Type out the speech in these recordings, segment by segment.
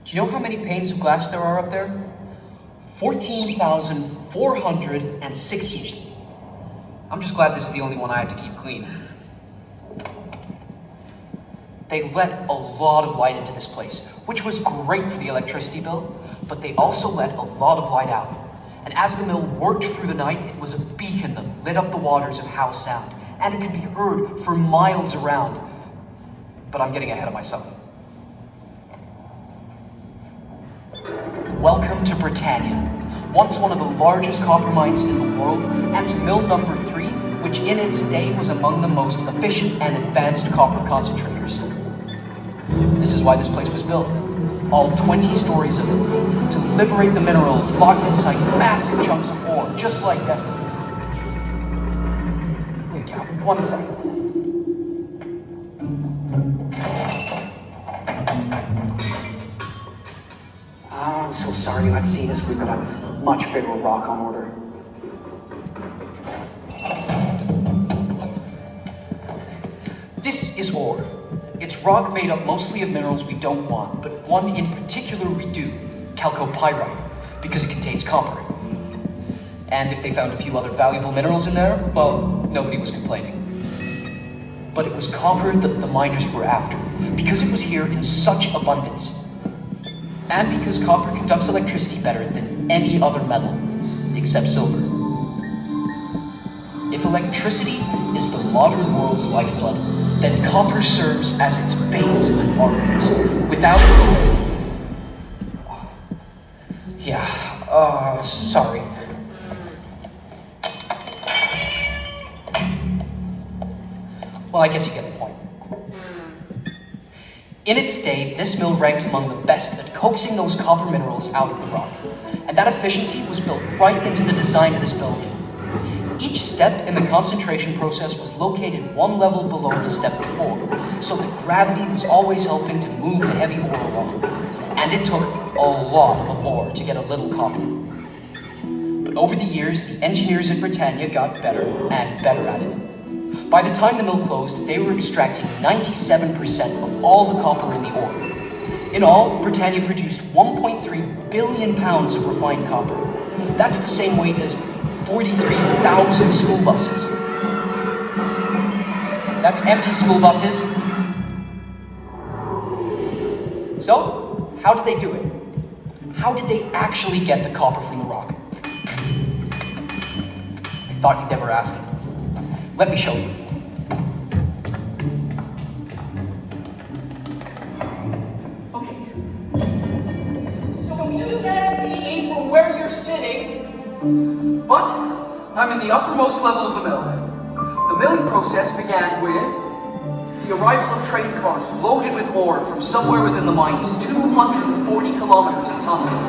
Do you know how many panes of glass there are up there? 14,460. I'm just glad this is the only one I have to keep clean. They let a lot of light into this place, which was great for the electricity bill, but they also let a lot of light out. And as the mill worked through the night, it was a beacon that lit up the waters of Howe Sound, and it could be heard for miles around. But I'm getting ahead of myself. Welcome to Britannia, once one of the largest copper mines in the world, and to mill number 3, which in its day was among the most efficient and advanced copper concentrators. This is why this place was built. All 20 stories of it, to liberate the minerals locked inside massive chunks of ore, just like that. Wait, Cal, 1 second. Oh, I'm so sorry you had to see this. We've got a much bigger rock on order. This is ore. It's rock made up mostly of minerals we don't want, but one in particular we do, chalcopyrite, because it contains copper. And if they found a few other valuable minerals in there, well, nobody was complaining. But it was copper that the miners were after, because it was here in such abundance. And because copper conducts electricity better than any other metal, except silver. If electricity is the modern world's lifeblood, then copper serves as its veins and arteries. Without it... sorry. Well, I guess you get the point. In its day, this mill ranked among the best at coaxing those copper minerals out of the rock. And that efficiency was built right into the design of this building. Each step in the concentration process was located 1 level below the step before, so that gravity was always helping to move the heavy ore along. And it took a lot of ore to get a little copper. But over the years, the engineers at Britannia got better and better at it. By the time the mill closed, they were extracting 97% of all the copper in the ore. In all, Britannia produced 1.3 billion pounds of refined copper. That's the same weight as 43,000 school buses. That's empty school buses. So, how did they do it? How did they actually get the copper from the rock? I thought you'd never ask. Let me show you. Okay. So you can't see me from where you're sitting, but I'm in the uppermost level of the mill. The milling process began with the arrival of train cars loaded with ore from somewhere within the mines, 240 kilometers of tunnels.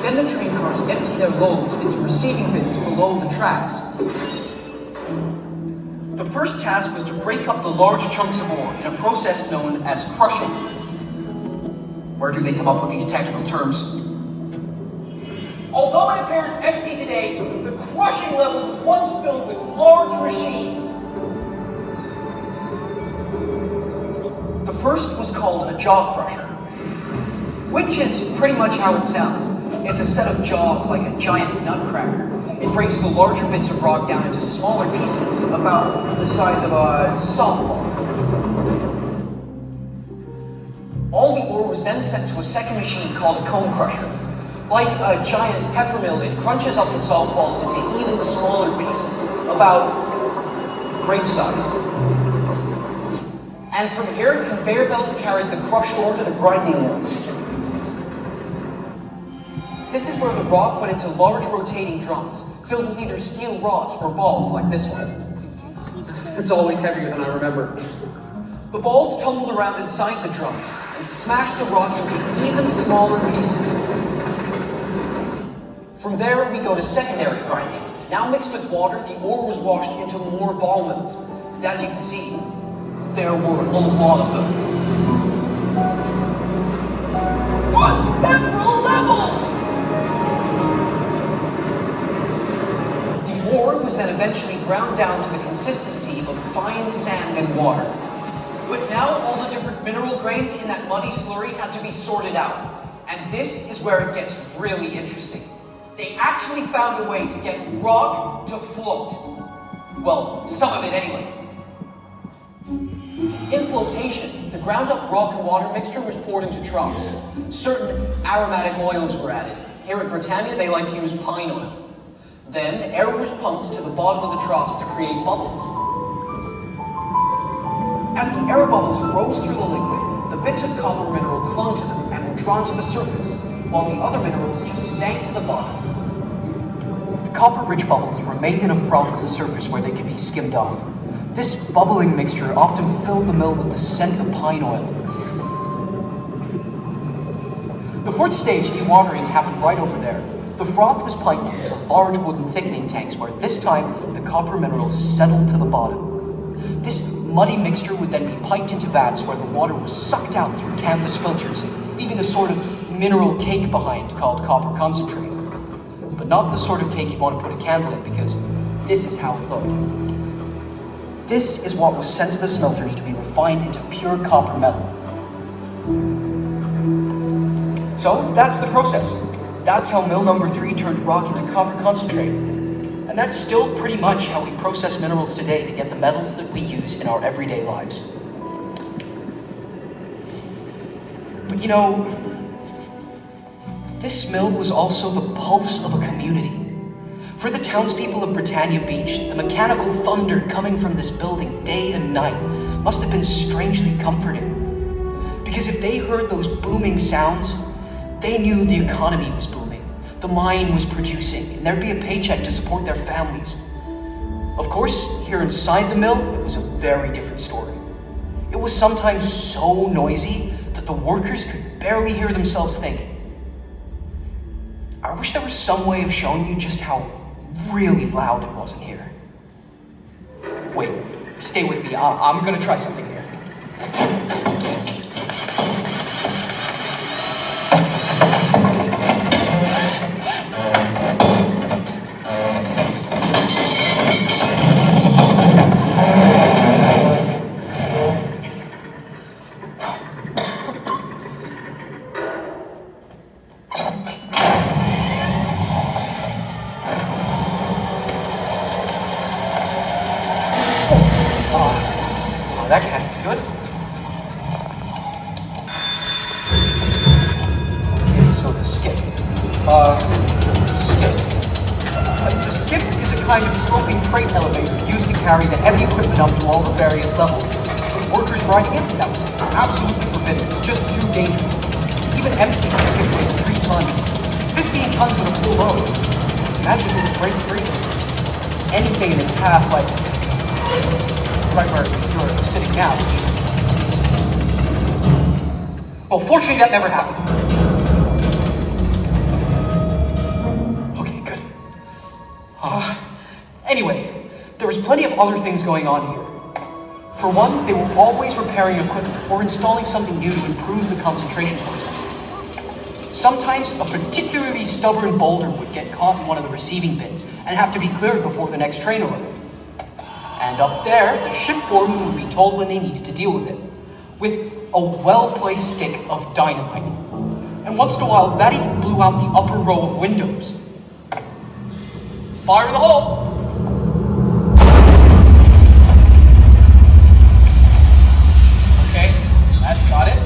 Then the train cars empty their loads into receiving bins below the tracks. The first task was to break up the large chunks of ore in a process known as crushing. Where do they come up with these technical terms? Although it appears empty today, the crushing level was once filled with large machines. The first was called a jaw crusher, which is pretty much how it sounds. It's a set of jaws like a giant nutcracker. It breaks the larger bits of rock down into smaller pieces, about the size of a softball. All the ore was then sent to a second machine called a cone crusher. Like a giant pepper mill, it crunches up the softballs into even smaller pieces, about grape size. And from here, conveyor belts carried the crushed ore to the grinding mills. This is where the rock went into large rotating drums, filled with either steel rods or balls like this one. It's always heavier than I remember. The balls tumbled around inside the drums and smashed the rock into even smaller pieces. From there, we go to secondary grinding. Now mixed with water, the ore was washed into more ball mills. And as you can see, there were a lot of them. On several levels! The ore was then eventually ground down to the consistency of fine sand and water. But now all the different mineral grains in that muddy slurry had to be sorted out. And this is where it gets really interesting. They actually found a way to get rock to float. Well, some of it anyway. In flotation, the ground up rock and water mixture was poured into troughs. Certain aromatic oils were added. Here at Britannia, they like to use pine oil. Then, air was pumped to the bottom of the troughs to create bubbles. As the air bubbles rose through the liquid, the bits of copper mineral clung to them and were drawn to the surface, while the other minerals just sank to the bottom. The copper-rich bubbles remained in a froth at the surface where they could be skimmed off. This bubbling mixture often filled the mill with the scent of pine oil. The fourth stage, dewatering, happened right over there. The froth was piped into large wooden thickening tanks where this time the copper minerals settled to the bottom. This muddy mixture would then be piped into vats where the water was sucked out through canvas filters, leaving a sort of mineral cake behind called copper concentrate. But not the sort of cake you want to put a candle in, because this is how it looked. This is what was sent to the smelters to be refined into pure copper metal. So that's the process. That's how mill number 3 turned rock into copper concentrate. And that's still pretty much how we process minerals today to get the metals that we use in our everyday lives. But you know, this mill was also the pulse of a community. For the townspeople of Britannia Beach, the mechanical thunder coming from this building day and night must have been strangely comforting. Because if they heard those booming sounds, they knew the economy was booming, the mine was producing, and there'd be a paycheck to support their families. Of course, here inside the mill, it was a very different story. It was sometimes so noisy that the workers could barely hear themselves think. I wish there was some way of showing you just how really loud it was in here. Wait, stay with me. I'm gonna try something here. That can't be good. Okay, so the skip. The skip is a kind of sloping freight elevator used to carry the heavy equipment up to all the various levels. But workers riding it, that was absolutely forbidden. It was just too dangerous. Even empty, the skip weighs 3 tons. 15 tons with a full load. Imagine it would break free. Anything in its path, like right where you're sitting now. Well, fortunately that never happened. Okay, good. Anyway, there was plenty of other things going on here. For one, they were always repairing equipment or installing something new to improve the concentration process. Sometimes a particularly stubborn boulder would get caught in one of the receiving bins and have to be cleared before the next train arrived. And up there, the shipboard would be told when they needed to deal with it, with a well-placed stick of dynamite. And once in a while, that even blew out the upper row of windows. Fire in the hole! Okay, that's got it.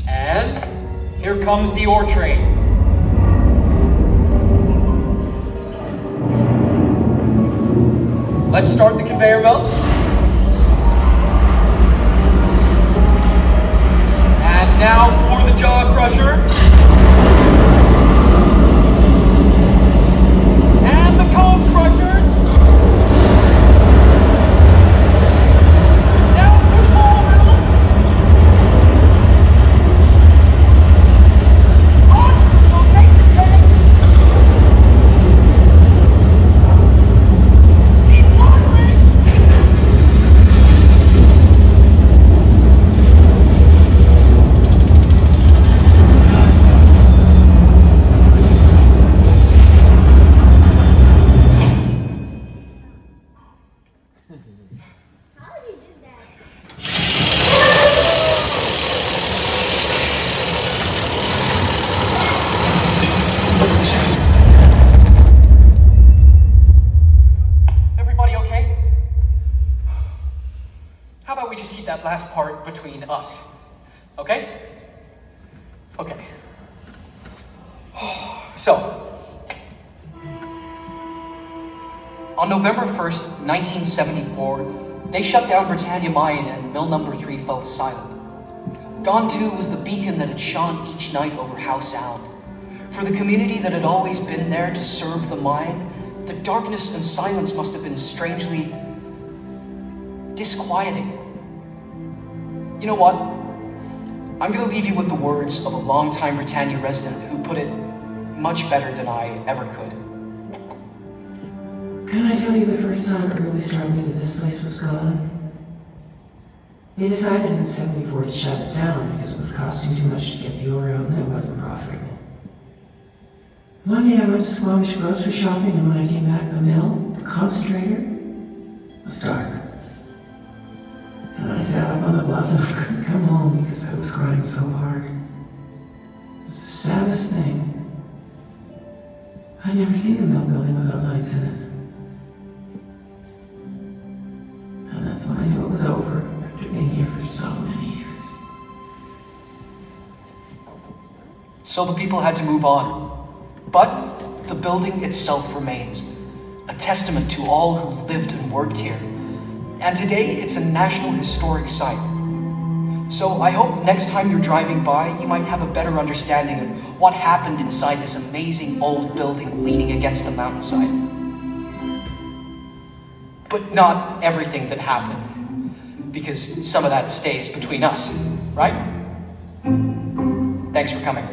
And here comes the ore train. Let's start the conveyor belts. And now for the jaw crusher. And the cone crushers. Now for the ball mills. On to the flotation tanks. part between us. Okay? Okay. So, on November 1st, 1974, they shut down Britannia Mine and mill number 3 fell silent. Gone too was the beacon that had shone each night over Howe Sound. For the community that had always been there to serve the mine, the darkness and silence must have been strangely disquieting. You know what? I'm gonna leave you with the words of a longtime Britannia resident who put it much better than I ever could. Can I tell you the first time it really struck me that this place was gone? They decided in '74 to shut it down because it was costing too much to get the ore out and it wasn't profitable. One day I went to Squamish grocery shopping, and when I came back, the mill, the concentrator, was dark. And I sat up on the bluff and I couldn't come home because I was crying so hard. It was the saddest thing. I'd never seen the mill building without lights in it. And that's when I knew it was over after being here for so many years. So the people had to move on. But the building itself remains, a testament to all who lived and worked here. And today it's a National Historic Site. So I hope next time you're driving by, you might have a better understanding of what happened inside this amazing old building leaning against the mountainside. But not everything that happened, because some of that stays between us, right? Thanks for coming.